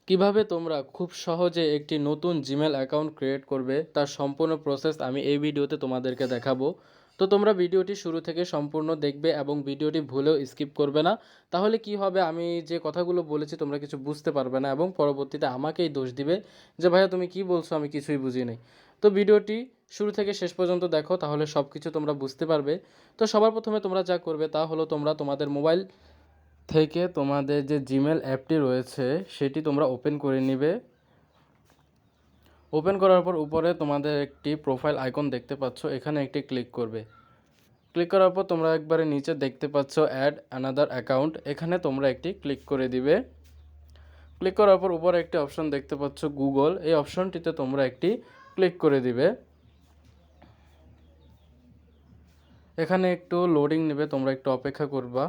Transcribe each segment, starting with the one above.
কিভাবে তোমরা খুব সহজে একটি নতুন জিমেল অ্যাকাউন্ট ক্রিয়েট করবে তার সম্পূর্ণ প্রসেস আমি এই ভিডিওতে তোমাদেরকে দেখাবো। তো তোমরা ভিডিওটি শুরু থেকে সম্পূর্ণ দেখবে এবং ভিডিওটি ভুলেও স্কিপ করবে না। তাহলে কি হবে, আমি যে কথাগুলো বলেছি তোমরা কিছু বুঝতে পারবে না এবং পরবর্তীতে আমাকেই দোষ দিবে যে ভাইয়া তুমি কি বলছো, আমি কিছুই বুঝি নাই। তো ভিডিওটি শুরু থেকে শেষ পর্যন্ত দেখো, তাহলে সব কিছু তোমরা বুঝতে পারবে। তো সবার প্রথমে তোমরা যা করবে তা হলো তোমরা তোমাদের মোবাইল থেকে তোমাদের যে জিমেল অ্যাপটি রয়েছে সেটি তোমরা ওপেন করে নিবে। ওপেন করার পর উপরে তোমাদের একটি প্রোফাইল আইকন দেখতে পাচ্ছ, এখানে একটি ক্লিক করবে। ক্লিক করার পর তোমরা একবারে নিচে দেখতে পাচ্ছ অ্যাড অ্যানাদার অ্যাকাউন্ট, এখানে তোমরা একটি ক্লিক করে দিবে। ক্লিক করার পর উপরে একটি অপশন দেখতে পাচ্ছ গুগল, এই অপশনটিতে তোমরা একটি ক্লিক করে দিবে। এখানে একটু লোডিং নেবে, তোমরা একটু অপেক্ষা করবা।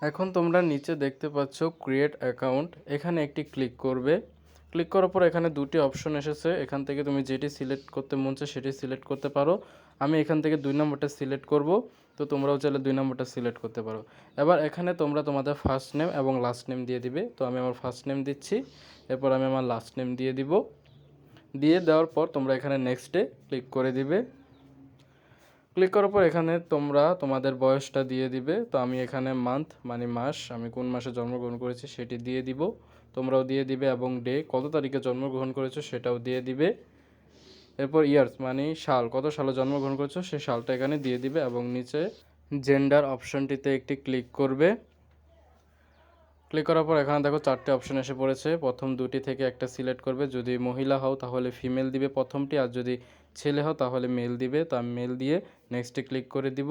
এখন তোমরা নিচে দেখতে পাচ্ছ ক্রিয়েট অ্যাকাউন্ট, এখানে একটি ক্লিক করবে। ক্লিক করার পর এখানে দুটি অপশন এসেছে, এখান থেকে তুমি যেটি সিলেক্ট করতে মন চায় সেটি সিলেক্ট করতে পারো। আমি এখান থেকে 2 নম্বরটা সিলেক্ট করব, তো তোমরাও চাইলে 2 নম্বরটা সিলেক্ট করতে পারো। এবার এখানে তোমরা তোমাদের ফার্স্ট নেম এবং লাস্ট নেম দিয়ে দিবে। তো আমি আমার ফার্স্ট নেম দিচ্ছি, এরপর আমি আমার লাস্ট নেম দিয়ে দিব। দিয়ে দেওয়ার পর তোমরা এখানে নেক্সটে ক্লিক করে দিবে। ক্লিক করার পর এখানে তোমরা তোমাদের বয়সটা দিয়ে দিবে। তো আমি এখানে মান্থ মানে মাস, আমি কোন মাসে জন্মগ্রহণ করেছি সেটি দিয়ে দিব, তোমরাও দিয়ে দিবে, এবং ডে কত তারিখে জন্মগ্রহণ করেছো সেটাও দিয়ে দিবে। এরপর ইয়ার্স মানে সাল, কত সালে জন্মগ্রহণ করেছো সেই সালটা এখানে দিয়ে দিবে, এবং নিচে জেন্ডার অপশনটিতে একটি ক্লিক করবে। ক্লিক করার পর এখানে দেখো 4টে অপশন এসে পড়েছে, প্রথম দুটি থেকে একটা সিলেক্ট করবে। যদি মহিলা হও তাহলে ফিমেল দিবে প্রথমটি, আর যদি ছেলে হও তাহলে মেল দিবে। তো আমি মেল দিয়ে নেক্সটে ক্লিক করে দিব।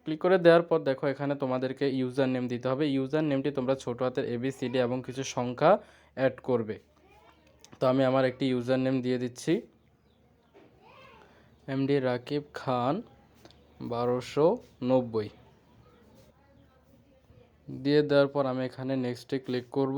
ক্লিক করে দেওয়ার পর দেখো এখানে তোমাদেরকে ইউজার নেম দিতে হবে। ইউজার নেমটি তোমরা ছোট হাতের ABCD এবং কিছু সংখ্যা অ্যাড করবে। তো আমি আমার একটি ইউজার নেম দিয়ে দিচ্ছি, MD রাকিব খান 1290। দিয়ে দেওয়ার পর আমি এখানে নেক্সটে ক্লিক করব।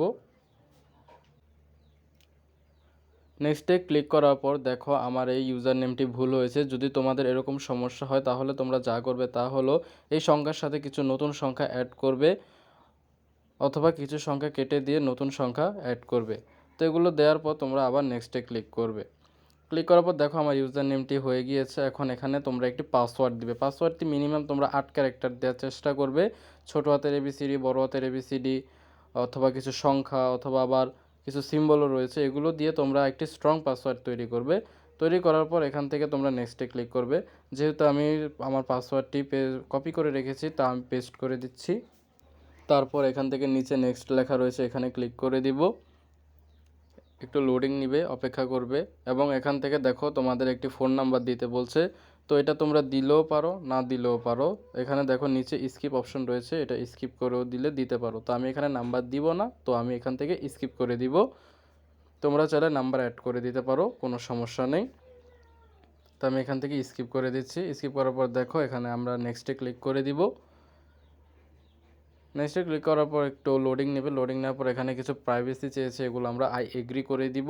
নেক্সটে ক্লিক করার পর দেখো আমার এই ইউজার নেমটি ভুল হয়েছে। যদি তোমাদের এরকম সমস্যা হয় তাহলে তোমরা যা করবে তা হলো এই সংখ্যার সাথে কিছু নতুন সংখ্যা অ্যাড করবে, অথবা কিছু সংখ্যা কেটে দিয়ে নতুন সংখ্যা অ্যাড করবে। তো এগুলো দেওয়ার পর তোমরা আবার নেক্সটে ক্লিক করবে। ক্লিক করার পর দেখো আমার ইউজার নেমটি হয়ে গিয়েছে। এখন এখানে তোমরা একটি পাসওয়ার্ড দিবে। পাসওয়ার্ডটি মিনিমাম তোমরা 8 ক্যারেক্টার দেওয়ার চেষ্টা করবে। ছোট হাতের ABCD, বড় হাতের ABCD, অথবা কিছু সংখ্যা, অথবা আবার কিছু সিম্বলও রয়েছে, এগুলো দিয়ে তোমরা একটি স্ট্রং পাসওয়ার্ড তৈরি করবে। তৈরি করার পর এখান থেকে তোমরা নেক্সটে ক্লিক করবে। যেহেতু আমি আমার পাসওয়ার্ডটি কপি করে রেখেছি তা আমি পেস্ট করে দিচ্ছি। তারপর এখান থেকে নিচে নেক্সট লেখা রয়েছে, এখানে ক্লিক করে দিব। একটু লোডিং নিবে, অপেক্ষা করবে, এবং এখান থেকে দেখো তোমাদের একটি ফোন নাম্বার দিতে বলছে। তো এটা তোমরা দিলেও পারো, না দিলেও পারো। এখানে দেখো নিচে স্কিপ অপশন রয়েছে, এটা স্কিপ করেও দিতে পারো। তো আমি এখানে নাম্বার দিব না, তো আমি এখান থেকে স্কিপ করে দিব। তোমরা চাইলে নাম্বার অ্যাড করে দিতে পারো, কোনো সমস্যা নেই। তো আমি এখান থেকে স্কিপ করে দিচ্ছি। স্কিপ করার পর দেখো এখানে আমরা নেক্সটে ক্লিক করে দিব। নেক্সটে ক্লিক করার পর একটু লোডিং নেবে। লোডিং নেওয়ার পর এখানে কিছু প্রাইভেসি চেয়েছে, এগুলো আমরা আই এগ্রি করে দিব।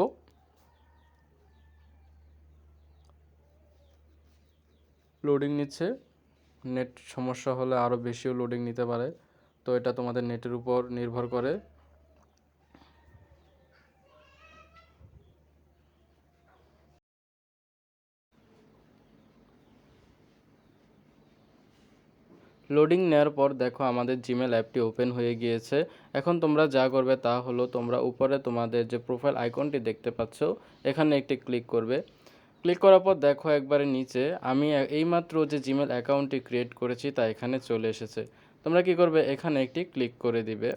লোডিং নিচ্ছে, নেট সমস্যা হলে আরও বেশিও লোডিং নিতে পারে, তো এটা তোমাদের নেটের উপর নির্ভর করে। লোডিং নেওয়ার পর দেখো আমাদের জিমেল অ্যাপটি ওপেন হয়ে গিয়েছে। এখন তোমরা যা করবে তা হলো তোমরা উপরে তোমাদের যে প্রোফাইল আইকনটি দেখতে পাচ্ছ এখানে একটি ক্লিক করবে। ক্লিক করার পর দেখো একবারে নিচে আমি এইমাত্র যে জিমেল অ্যাকাউন্টটি ক্রিয়েট করেছি তা এখানে চলে এসেছে। তোমরা কি করবে, এখানে একটি ক্লিক করে দিবে।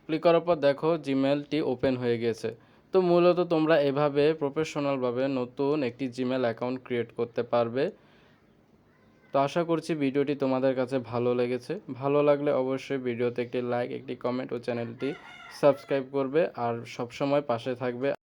ক্লিক করার পর দেখো জিমেলটি ওপেন হয়ে গেছে। তো মূলত তোমরা এভাবে প্রফেশনালভাবে নতুন একটি জিমেল অ্যাকাউন্ট ক্রিয়েট করতে পারবে। তো আশা করছি ভিডিওটি তোমাদের কাছে ভালো লেগেছে। ভালো লাগলে অবশ্যই ভিডিওতে একটি লাইক, একটি কমেন্ট ও চ্যানেলটি সাবস্ক্রাইব করবে, আর সবসময় পাশে থাকবে।